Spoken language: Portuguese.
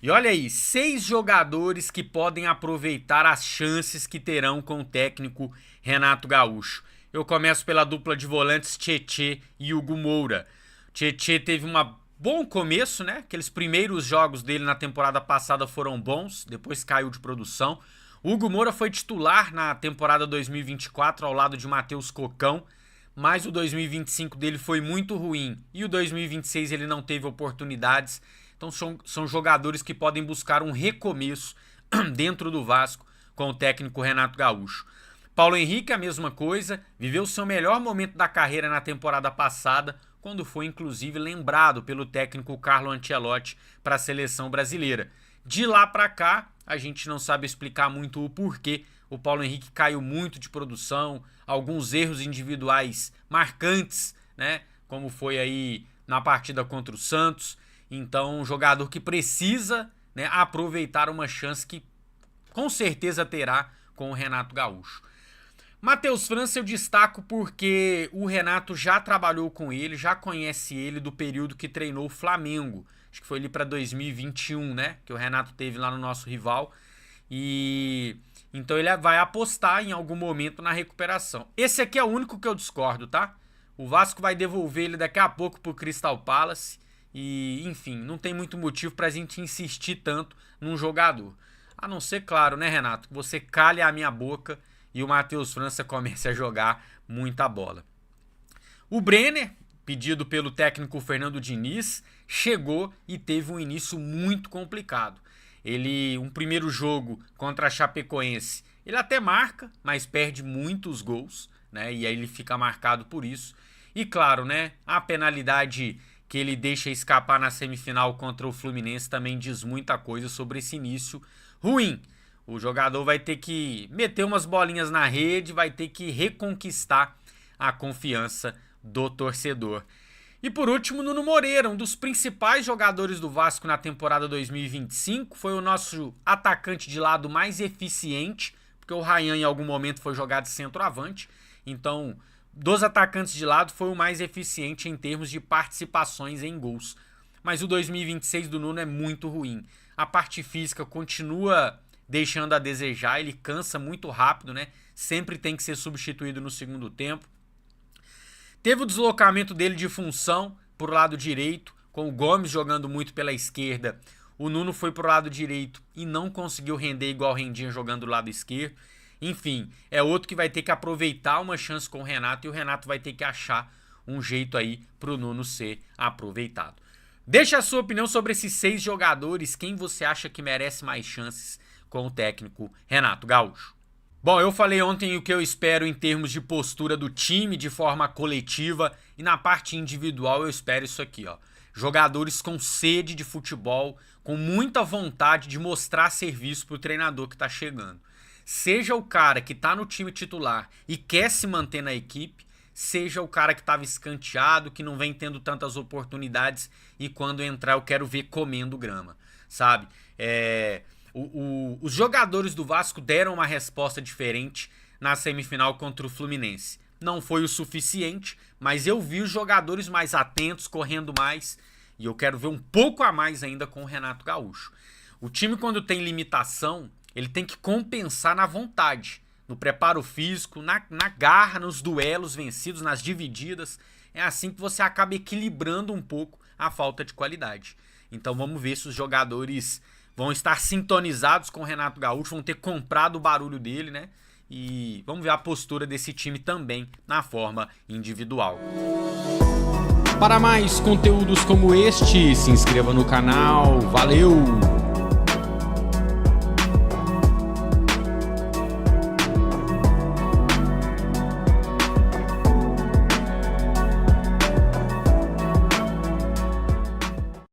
E olha aí, 6 jogadores que podem aproveitar as chances que terão com o técnico Renato Gaúcho. Eu começo pela dupla de volantes Tietê e Hugo Moura. Tietê teve um bom começo, né? Aqueles primeiros jogos dele na temporada passada foram bons, depois caiu de produção. Hugo Moura foi titular na temporada 2024 ao lado de Matheus Cocão, mas o 2025 dele foi muito ruim e o 2026 ele não teve oportunidades. Então são jogadores que podem buscar um recomeço dentro do Vasco com o técnico Renato Gaúcho. Paulo Henrique, a mesma coisa, viveu seu melhor momento da carreira na temporada passada, quando foi inclusive lembrado pelo técnico Carlo Ancelotti para a seleção brasileira. De lá para cá, a gente não sabe explicar muito o porquê. O Paulo Henrique caiu muito de produção, alguns erros individuais marcantes, né? Como foi aí na partida contra o Santos. Então, um jogador que precisa, né, aproveitar uma chance que com certeza terá com o Renato Gaúcho. Matheus França eu destaco porque o Renato já trabalhou com ele, já conhece ele do período que treinou o Flamengo. Acho que foi ali para 2021, né? Que o Renato teve lá no nosso rival. E então ele vai apostar em algum momento na recuperação. Esse aqui é o único que eu discordo, tá? O Vasco vai devolver ele daqui a pouco pro Crystal Palace. E, enfim, não tem muito motivo pra gente insistir tanto num jogador. A não ser, claro, né, Renato? Que você calhe a minha boca e o Matheus França comece a jogar muita bola. O Brenner, pedido pelo técnico Fernando Diniz, chegou e teve um início muito complicado. Um primeiro jogo contra a Chapecoense, ele até marca, mas perde muitos gols, né? E aí ele fica marcado por isso. E claro, né, a penalidade que ele deixa escapar na semifinal contra o Fluminense também diz muita coisa sobre esse início ruim. O jogador vai ter que meter umas bolinhas na rede, vai ter que reconquistar a confiança do torcedor. E por último, Nuno Moreira, um dos principais jogadores do Vasco na temporada 2025, foi o nosso atacante de lado mais eficiente, porque o Ryan em algum momento foi jogado de centroavante, então dos atacantes de lado foi o mais eficiente em termos de participações em gols. Mas o 2026 do Nuno é muito ruim. A parte física continua deixando a desejar, ele cansa muito rápido, né? Sempre tem que ser substituído no segundo tempo. Teve o deslocamento dele de função para o lado direito, com o Gomes jogando muito pela esquerda. O Nuno foi para o lado direito e não conseguiu render igual rendia jogando do lado esquerdo. Enfim, é outro que vai ter que aproveitar uma chance com o Renato e o Renato vai ter que achar um jeito aí para o Nuno ser aproveitado. Deixa a sua opinião sobre esses 6 jogadores, quem você acha que merece mais chances com o técnico Renato Gaúcho. Bom, eu falei ontem o que eu espero em termos de postura do time de forma coletiva e na parte individual eu espero isso aqui, ó. Jogadores com sede de futebol, com muita vontade de mostrar serviço pro treinador que tá chegando. Seja o cara que tá no time titular e quer se manter na equipe, seja o cara que estava escanteado, que não vem tendo tantas oportunidades e quando entrar eu quero ver comendo grama, sabe? Os jogadores do Vasco deram uma resposta diferente na semifinal contra o Fluminense. Não foi o suficiente, mas eu vi os jogadores mais atentos, correndo mais, e eu quero ver um pouco a mais ainda com o Renato Gaúcho. O time, quando tem limitação, ele tem que compensar na vontade, no preparo físico, na garra, nos duelos vencidos, nas divididas. É assim que você acaba equilibrando um pouco a falta de qualidade. Então vamos ver se os jogadores vão estar sintonizados com o Renato Gaúcho, vão ter comprado o barulho dele, né? E vamos ver a postura desse time também na forma individual. Para mais conteúdos como este, se inscreva no canal. Valeu!